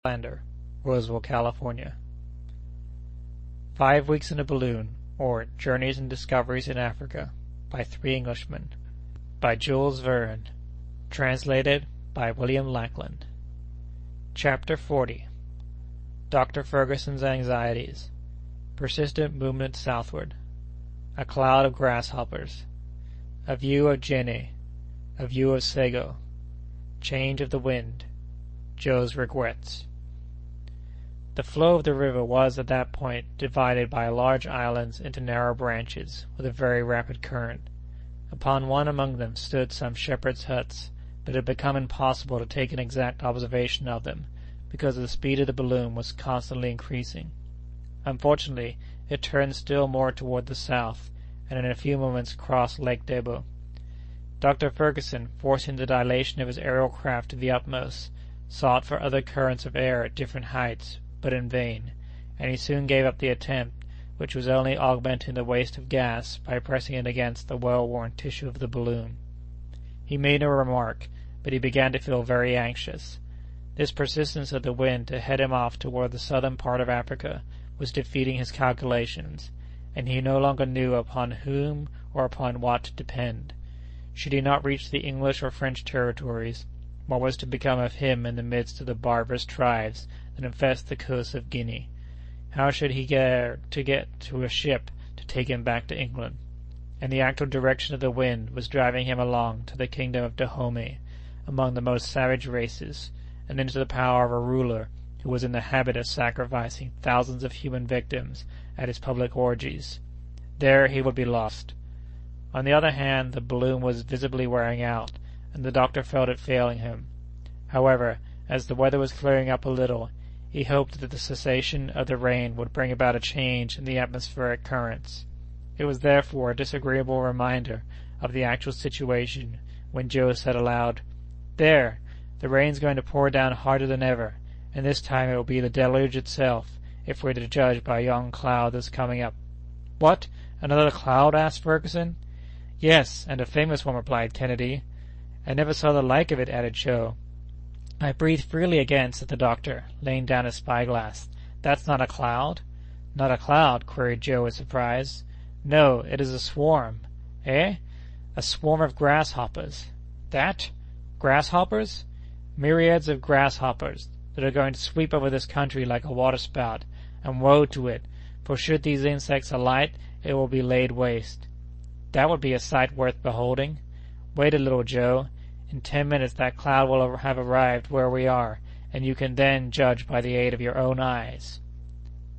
Lander, Roseville, California. 5 Weeks in a Balloon, or Journeys and Discoveries in Africa, by 3 Englishmen, by Jules Verne, translated by William Lackland. Chapter 40. Dr. Ferguson's Anxieties. Persistent Movement Southward. A Cloud of Grasshoppers. A View of Jenny. A View of Sego. Change of the Wind. Joe's Regrets. The flow of the river was at that point divided by large islands into narrow branches, with a very rapid current. Upon one among them stood some shepherds' huts, but it had become impossible to take an exact observation of them, because the speed of the balloon was constantly increasing. Unfortunately, it turned still more toward the south, and in a few moments crossed Lake Debo. Dr. Ferguson, forcing the dilation of his aerial craft to the utmost, sought for other currents of air at different heights, but in vain, and he soon gave up the attempt, which was only augmenting the waste of gas by pressing it against the well-worn tissue of the balloon. He made no remark, but he began to feel very anxious. This persistence of the wind to head him off toward the southern part of Africa was defeating his calculations, and he no longer knew upon whom or upon what to depend. Should he not reach the English or French territories, what was to become of him in the midst of the barbarous tribes that infest the coasts of Guinea? How should he get to a ship to take him back to England? And the actual direction of the wind was driving him along to the kingdom of Dahomey, among the most savage races, and into the power of a ruler who was in the habit of sacrificing thousands of human victims at his public orgies. There he would be lost. On the other hand, the balloon was visibly wearing out, and the doctor felt it failing him. However, as the weather was clearing up a little, he hoped that the cessation of the rain would bring about a change in the atmospheric currents. It was therefore a disagreeable reminder of the actual situation when Joe said aloud, "There! The rain's going to pour down harder than ever, and this time it will be the deluge itself, if we're to judge by a young cloud that's coming up." "What? Another cloud?" asked Ferguson. "Yes, and a famous one," replied Kennedy. "I never saw the like of it," added Joe. "I breathe freely again," said the doctor, laying down his spyglass. "That's not a cloud?" "Not a cloud?" queried Joe with surprise. "No, it is a swarm." "Eh?" "A swarm of grasshoppers." "That? Grasshoppers?" "Myriads of grasshoppers that are going to sweep over this country like a waterspout, and woe to it, for should these insects alight, it will be laid waste." "That would be a sight worth beholding." "Wait a little, Joe. In 10 minutes that cloud will have arrived where we are, and you can then judge by the aid of your own eyes."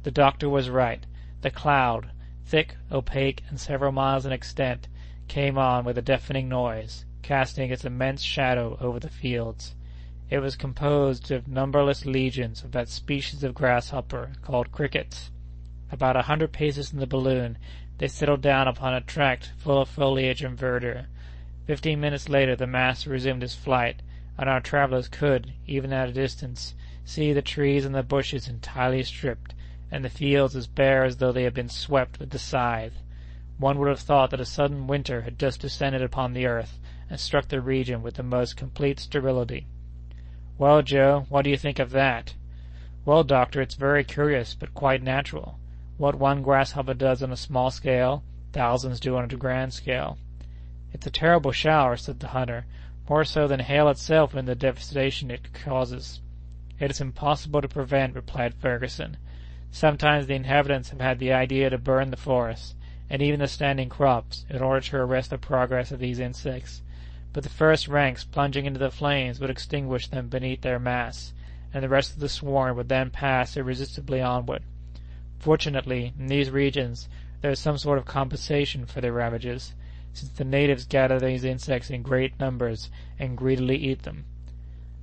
The doctor was right. The cloud, thick, opaque, and several miles in extent, came on with a deafening noise, casting its immense shadow over the fields. It was composed of numberless legions of that species of grasshopper called crickets. About 100 paces from the balloon, they settled down upon a tract full of foliage and verdure. 15 minutes later the mass resumed its flight, and our travelers could, even at a distance, see the trees and the bushes entirely stripped, and the fields as bare as though they had been swept with the scythe. One would have thought that a sudden winter had just descended upon the earth, and struck the region with the most complete sterility. "Well, Joe, what do you think of that?" "Well, doctor, it's very curious, but quite natural. What one grasshopper does on a small scale, thousands do on a grand scale." "It's a terrible shower," said the hunter, "more so than hail itself in the devastation it causes." "It is impossible to prevent," replied Ferguson. "Sometimes the inhabitants have had the idea to burn the forests, and even the standing crops, in order to arrest the progress of these insects. But the first ranks plunging into the flames would extinguish them beneath their mass, and the rest of the swarm would then pass irresistibly onward. Fortunately, in these regions there is some sort of compensation for their ravages, since the natives gather these insects in great numbers and greedily eat them."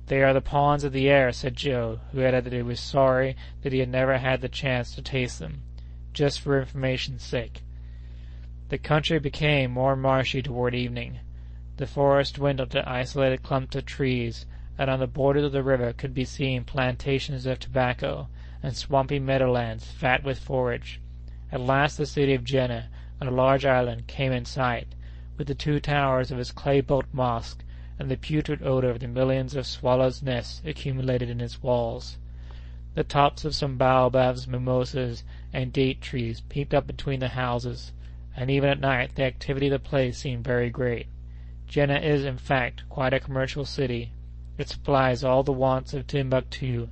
"They are the pawns of the air," said Joe, who added that he was sorry that he had never had the chance to taste them, just for information's sake. The country became more marshy toward evening. The forest dwindled to isolated clumps of trees, and on the borders of the river could be seen plantations of tobacco, and swampy meadowlands fat with forage. At last the city of Jenna, on a large island, came in sight, with the 2 towers of its clay-built mosque, and the putrid odor of the millions of swallows' nests accumulated in its walls. The tops of some baobabs, mimosas, and date trees peeped up between the houses, and even at night the activity of the place seemed very great. Jenna is, in fact, quite a commercial city. It supplies all the wants of Timbuktu.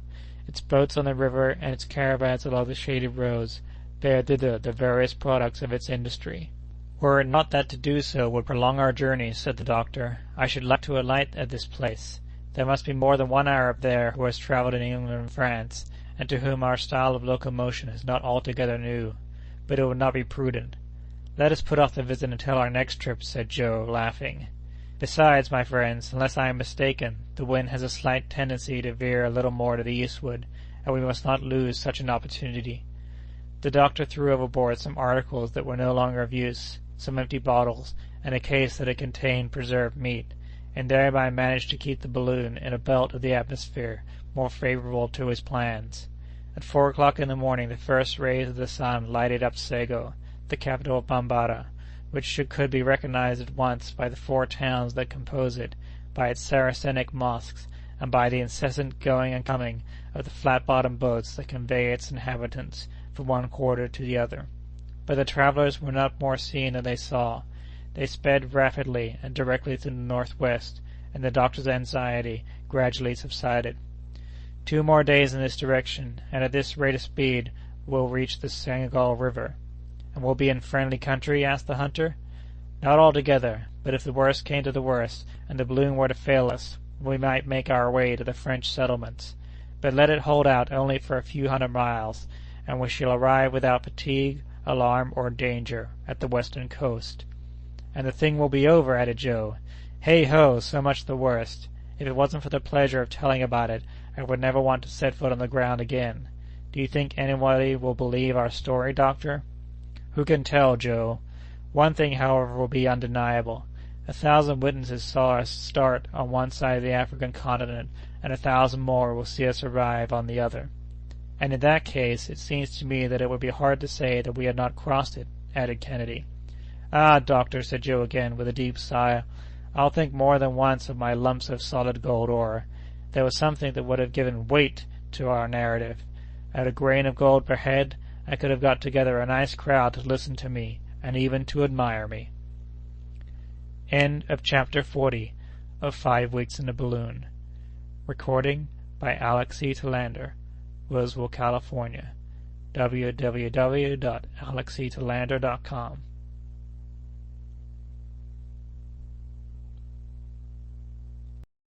Its boats on the river and its caravans along the shaded roads bear thither the various products of its industry. Were it not that to do so would prolong our journey, said the doctor, I should like to alight at this place. There must be more than one Arab there who has travelled in England and France, and to whom our style of locomotion is not altogether new. But it would not be prudent. Let us put off the visit until our next trip, said Joe, laughing. Besides, my friends, unless I am mistaken, the wind has a slight tendency to veer a little more to the eastward, and we must not lose such an opportunity. The doctor threw overboard some articles that were no longer of use, some empty bottles, and a case that had contained preserved meat, and thereby managed to keep the balloon in a belt of the atmosphere more favorable to his plans. At 4 o'clock in the morning the first rays of the sun lighted up Sego, the capital of Bambara, which could be recognized at once by the 4 towns that compose it, by its Saracenic mosques, and by the incessant going and coming of the flat-bottomed boats that convey its inhabitants from one quarter to the other. But the travellers were not more seen than they saw. They sped rapidly and directly to the northwest, and the doctor's anxiety gradually subsided. 2 more days in this direction, and at this rate of speed we'll reach the Senegal River. And we'll be in friendly country? Asked the hunter. Not altogether, but if the worst came to the worst, and the balloon were to fail us, we might make our way to the French settlements. But let it hold out only for a few 100 miles, and we shall arrive without fatigue, alarm, or danger at the western coast. And the thing will be over, added Joe. Hey-ho, so much the worst. If it wasn't for the pleasure of telling about it, I would never want to set foot on the ground again. Do you think anybody will believe our story, Doctor? Who can tell, Joe? One thing, however, will be undeniable. 1,000 witnesses saw us start on one side of the African continent, and 1,000 more will see us arrive on the other. And in that case, it seems to me that it would be hard to say that we had not crossed it, added Kennedy. Ah, Doctor, said Joe again, with a deep sigh, I'll think more than once of my lumps of solid gold ore. There was something that would have given weight to our narrative. At a grain of gold per head, I could have got together a nice crowd to listen to me, and even to admire me. End of Chapter 40 of 5 Weeks in a Balloon. Recording by Alex E. Talander, Roseville, California. www.alexetalander.com